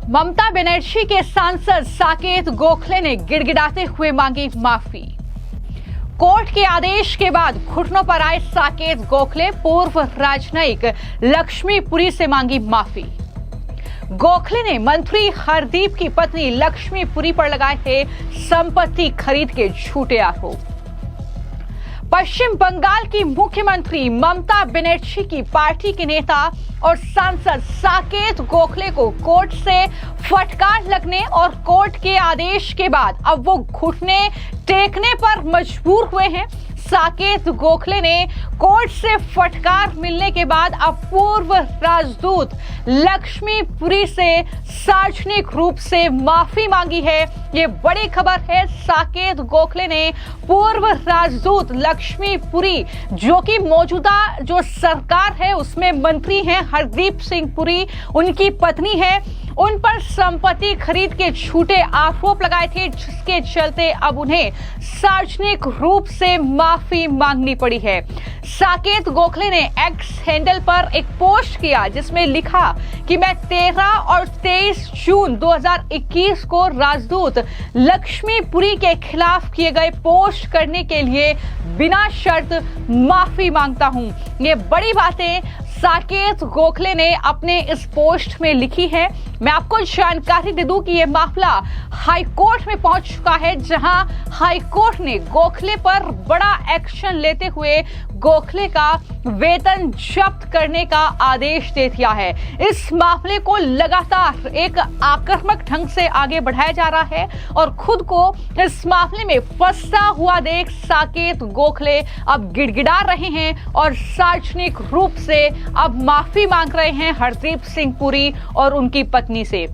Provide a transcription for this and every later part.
ममता बनर्जी के सांसद साकेत गोखले ने गिड़गिड़ाते हुए मांगी माफी। कोर्ट के आदेश के बाद घुटनों पर आए साकेत गोखले पूर्व राजनयिक लक्ष्मीपुरी से मांगी माफी। गोखले ने मंत्री हरदीप की पत्नी लक्ष्मीपुरी पर लगाए थे संपत्ति खरीद के झूठे आरोप। पश्चिम बंगाल की मुख्यमंत्री ममता बनर्जी की पार्टी के नेता और सांसद साकेत गोखले को कोर्ट से फटकार लगने और कोर्ट के आदेश के बाद अब वो घुटने टेकने पर मजबूर हुए हैं। साकेत गोखले ने कोर्ट से फटकार मिलने के बाद अब पूर्व राजदूत लक्ष्मीपुरी से सार्वजनिक रूप से माफी मांगी है। ये बड़ी खबर है। साकेत गोखले ने पूर्व राजदूत लक्ष्मीपुरी, जो कि मौजूदा जो सरकार है उसमें मंत्री हैं हरदीप सिंह पुरी, उनकी पत्नी है, उन पर संपत्ति खरीद के झूठे आरोप लगाए थे, जिसके चलते अब उन्हें सार्वजनिक रूप से माफी मांगनी पड़ी है। साकेत गोखले ने एक्स हैंडल पर एक पोस्ट किया जिसमें लिखा कि मैं 13 और 23 जून 2021 को राजदूत लक्ष्मीपुरी के खिलाफ किए गए पोस्ट करने के लिए बिना शर्त माफी मांगता हूं। ये बड़ी बातें साकेत गोखले ने अपने इस पोस्ट में लिखी है। मैं आपको जानकारी दे दूं कि यह मामला हाईकोर्ट में पहुंच चुका है, जहां हाईकोर्ट ने गोखले पर बड़ा एक्शन लेते हुए गोखले का वेतन जब्त करने का आदेश दे दिया है। इस मामले को लगातार एक आक्रामक ढंग से आगे बढ़ाया जा रहा है और खुद को इस मामले में फंसा हुआ देख साकेत गोखले अब गिड़गिड़ा रहे हैं और सार्वजनिक रूप से अब माफी मांग रहे हैं हरदीप सिंह पुरी और उनकी पत्नी से।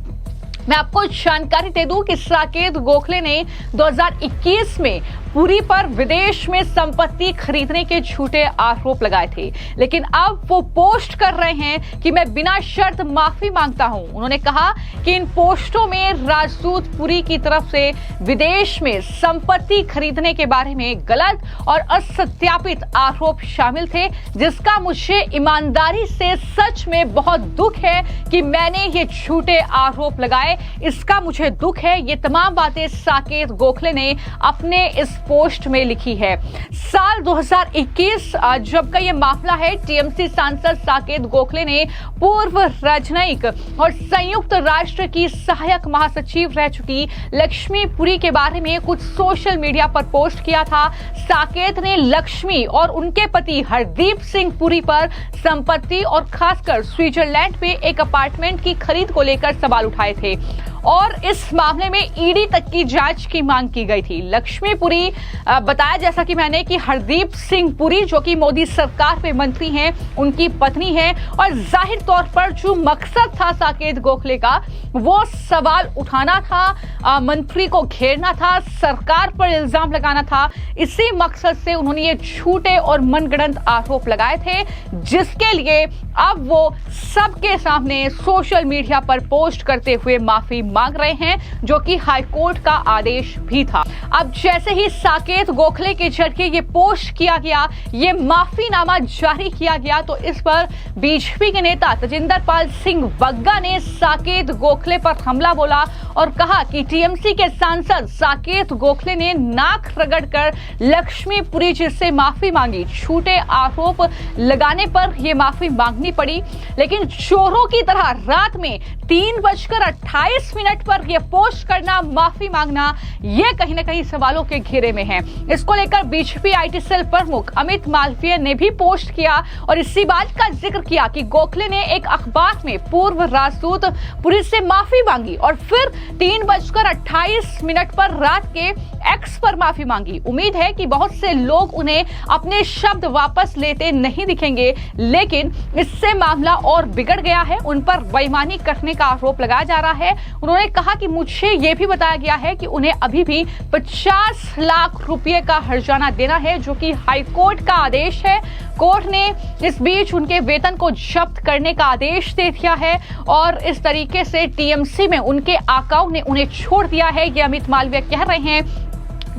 मैं आपको जानकारी दे दूं कि साकेत गोखले ने 2021 में पुरी पर विदेश में संपत्ति खरीदने के झूठे आरोप लगाए थे, लेकिन अब वो पोस्ट कर रहे हैं कि मैं बिना शर्त माफी मांगता हूं। उन्होंने कहा कि इन पोस्टों में राजदूत पुरी की तरफ से विदेश में संपत्ति खरीदने के बारे में गलत और असत्यापित आरोप शामिल थे, जिसका मुझे ईमानदारी से सच में बहुत दुख है कि मैंने ये झूठे आरोप लगाए। इसका मुझे दुख है। ये तमाम बातें साकेत गोखले ने अपने इस पोस्ट में लिखी है। साल 2021 जब का ये मामला है, टीएमसी सांसद साकेत गोखले ने पूर्व राजनयिक और संयुक्त राष्ट्र की सहायक महासचिव रह चुकी लक्ष्मीपुरी के बारे में कुछ सोशल मीडिया पर पोस्ट किया था। साकेत ने लक्ष्मी और उनके पति हरदीप सिंह पुरी पर संपत्ति और खासकर स्विट्जरलैंड में एक अपार्टमेंट की खरीद को लेकर सवाल उठाए थे और इस मामले में ईडी तक की जांच की मांग की गई थी। लक्ष्मीपुरी बताया, जैसा कि मैंने, कि हरदीप सिंह पुरी जो कि मोदी सरकार में मंत्री हैं, उनकी पत्नी है और जाहिर तौर पर जो मकसद था साकेत गोखले का वो सवाल उठाना था, मंत्री को घेरना था, सरकार पर इल्जाम लगाना था। इसी मकसद से उन्होंने ये झूठे और मनगढ़ंत आरोप लगाए थे, जिसके लिए अब वो सबके सामने सोशल मीडिया पर पोस्ट करते हुए माफी मांग रहे हैं, जो कि हाईकोर्ट का आदेश भी था। अब जैसे ही साकेत गोखले के जरिए ये पोस्ट किया गया, ये माफीनामा जारी किया गया, तो इस पर बीजेपी के नेता तजिंदर पाल सिंह बग्गा ने साकेत गोखले पर हमला बोला और कहा कि टीएमसी के सांसद साकेत गोखले ने नाक रगड़कर लक्ष्मीपुरी जी से माफी मांगी। झूठे आरोप लगाने पर यह माफी मांगनी पड़ी, लेकिन चोरों की तरह रात में 3:28 पर यह पोस्ट करना, माफी मांगना, यह कहीं ना कहीं सवालों के घेरे में है। इसको लेकर बीजेपी आईटी सेल प्रमुख अमित मालवीय ने भी पोस्ट किया और इसी बात का जिक्र किया कि गोखले ने एक अखबार में पूर्व राजदूत पुरी से माफी मांगी और फिर 3:28 पर रात के एक्स पर माफी मांगी। उम्मीद है कि बहुत से लोग उन्हें अपने शब्द वापस लेते नहीं दिखेंगे, लेकिन इससे मामला और बिगड़ गया है। उन पर बेईमानी करने का आरोप लगाया जा रहा है। उन्होंने कहा कि मुझे यह भी बताया गया है कि उन्हें अभी भी 50 लाख रुपए का हर्जाना देना है, जो कि हाईकोर्ट का आदेश है। कोर्ट ने इस बीच उनके वेतन को जब्त करने का आदेश दे दिया है और इस तरीके से टीएमसी में उनके आकाओं ने उन्हें छोड़ दिया है। ये अमित मालवीय कह रहे हैं।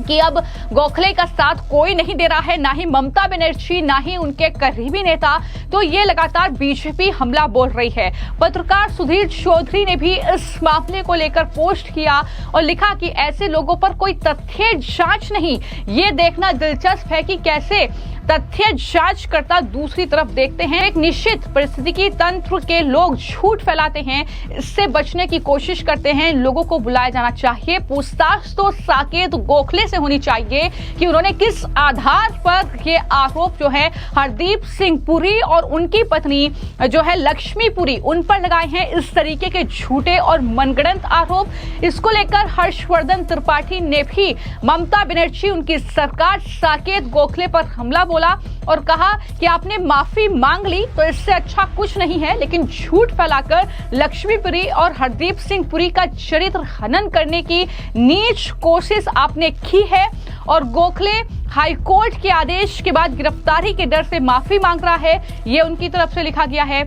कि अब गोखले का साथ कोई नहीं दे रहा है, ना ही ममता बनर्जी, ना ही उनके करीबी नेता। तो ये लगातार बीजेपी हमला बोल रही है। पत्रकार सुधीर चौधरी ने भी इस मामले को लेकर पोस्ट किया और लिखा कि ऐसे लोगों पर कोई तथ्य जांच नहीं। ये देखना दिलचस्प है कि कैसे तथ्य जांच करता दूसरी तरफ देखते हैं। एक निश्चित परिस्थिति तंत्र के लोग झूठ फैलाते हैं, इससे बचने की कोशिश करते हैं। लोगों को बुलाया जाना चाहिए। पूछताछ तो साकेत गोखले से होनी चाहिए कि उन्होंने किस आधार पर ये आरोप जो है हरदीप सिंह पुरी और उनकी पत्नी जो है लक्ष्मी पुरी उन पर लगाए हैं, इस तरीके के झूठे और मनगढ़ंत आरोप। इसको लेकर हर्षवर्धन त्रिपाठी ने भी ममता बनर्जी, उनकी सरकार, साकेत गोखले पर हमला बोला और कहा कि आपने माफी मांग ली तो इससे अच्छा कुछ नहीं है, लेकिन झूठ फैलाकर लक्ष्मी पुरी और हरदीप सिंह पुरी का चरित्र हनन करने की नीच कोशिश आपने की है। और गोखले हाईकोर्ट के आदेश के बाद गिरफ्तारी के डर से माफी मांग रहा है, ये उनकी तरफ से लिखा गया है।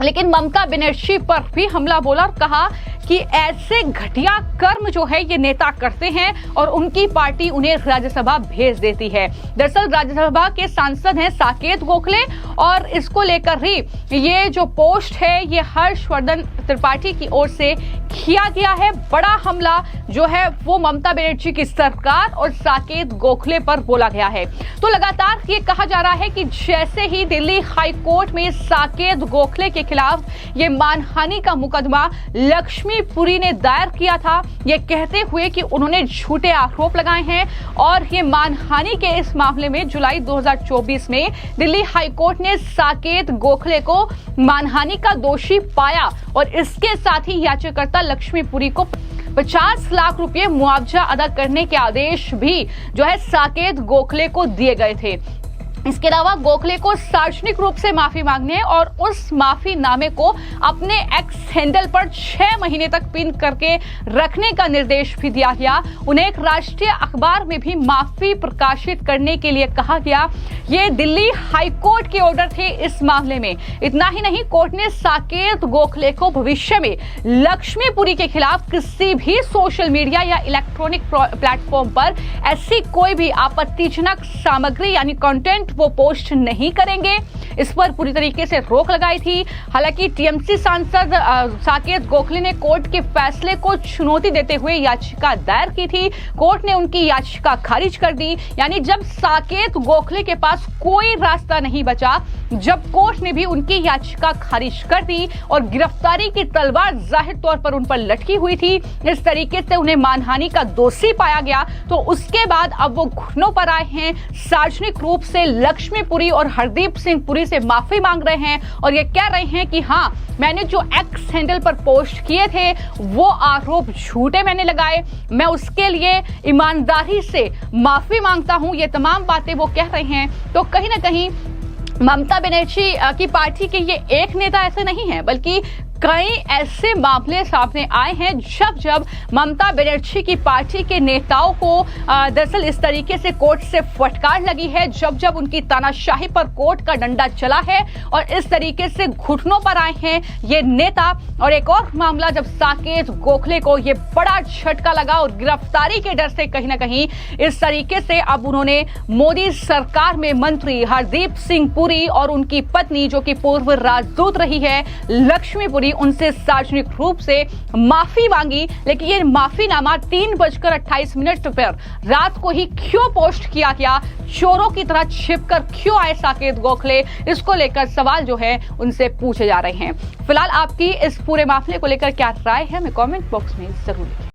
लेकिन ममता बनर्जी पर भी हमला बोला और कहा कि ऐसे घटिया कर्म जो है ये नेता करते हैं और उनकी पार्टी उन्हें राज्यसभा भेज देती है। दरअसल राज्यसभा के सांसद हैं साकेत गोखले और इसको लेकर ही ये जो पोस्ट है ये हर्षवर्धन त्रिपाठी की ओर से किया गया है। बड़ा हमला जो है वो ममता बनर्जी की सरकार और साकेत गोखले पर बोला गया है। तो लगातार ये कहा जा रहा है कि जैसे ही दिल्ली हाईकोर्ट में साकेत गोखले के खिलाफ ये मानहानि का मुकदमा लक्ष्मी पुरी ने दायर किया था, ये कहते हुए कि उन्होंने झूठे आरोप लगाए हैं और ये मानहानि के इस मामले में जुलाई 2024 में दिल्ली हाईकोर्ट ने साकेत गोखले को मानहानि का दोषी पाया और इसके साथ ही याचिकाकर्ता लक्ष्मी पुरी को 50 लाख रुपए मुआवजा अदा करने के आदेश भी जो है साकेत गोखले को दिए गए थे। इसके अलावा गोखले को सार्वजनिक रूप से माफी मांगने और उस माफीनामे को अपने एक्स हैंडल पर 6 महीने तक पिन करके रखने का निर्देश भी दिया गया। उन्हें एक राष्ट्रीय अखबार में भी माफी प्रकाशित करने के लिए कहा गया। ये दिल्ली हाईकोर्ट के ऑर्डर थे इस मामले में। इतना ही नहीं, कोर्ट ने साकेत गोखले को भविष्य में लक्ष्मी पुरी के खिलाफ किसी भी सोशल मीडिया या इलेक्ट्रॉनिक प्लेटफॉर्म पर ऐसी कोई भी आपत्तिजनक सामग्री यानी कंटेंट वो पोस्ट नहीं करेंगे, इस पर पूरी तरीके से रोक लगाई थी। हालांकि टीएमसी सांसद साकेत गोखले ने कोर्ट के फैसले को चुनौती देते हुए याचिका दायर की थी। कोर्ट ने उनकी याचिका खारिज कर दी। यानी जब साकेत गोखले के पास कोई रास्ता नहीं बचा, जब कोर्ट ने भी उनकी याचिका खारिज कर दी और गिरफ्तारी की तलवार जाहिर तौर पर उन पर लटकी हुई थी, इस तरीके से उन्हें मानहानि का दोषी पाया गया, तो उसके बाद अब वो घुटनों पर आए हैं, सार्वजनिक रूप से लक्ष्मी पुरी और हरदीप सिंह पुरी से माफी मांग रहे हैं और ये कह रहे हैं कि हाँ, मैंने जो एक्स हैंडल पर पोस्ट किए थे वो आरोप झूठे मैंने लगाए, मैं उसके लिए ईमानदारी से माफी मांगता हूं। ये तमाम बातें वो कह रहे हैं। तो कहीं ना कहीं ममता बनर्जी की पार्टी के ये एक नेता ऐसे नहीं है, बल्कि कई ऐसे मामले सामने आए हैं जब ममता बनर्जी की पार्टी के नेताओं को दरअसल इस तरीके से कोर्ट से फटकार लगी है, जब उनकी तानाशाही पर कोर्ट का डंडा चला है और इस तरीके से घुटनों पर आए हैं ये नेता। और एक और मामला जब साकेत गोखले को ये बड़ा झटका लगा और गिरफ्तारी के डर से कहीं ना कहीं इस तरीके से अब उन्होंने मोदी सरकार में मंत्री हरदीप सिंह पुरी और उनकी पत्नी जो कि पूर्व राजदूत रही है लक्ष्मी पुरी, उनसे सार्वजनिक रूप से माफी मांगी। लेकिन ये माफीनामा 3:28 पर रात को ही क्यों पोस्ट किया गया, चोरों की तरह छिपकर क्यों आए साकेत गोखले, इसको लेकर सवाल जो है उनसे पूछे जा रहे हैं। फिलहाल आपकी इस पूरे मामले को लेकर क्या राय है, हमें कमेंट बॉक्स में जरूर लिखें।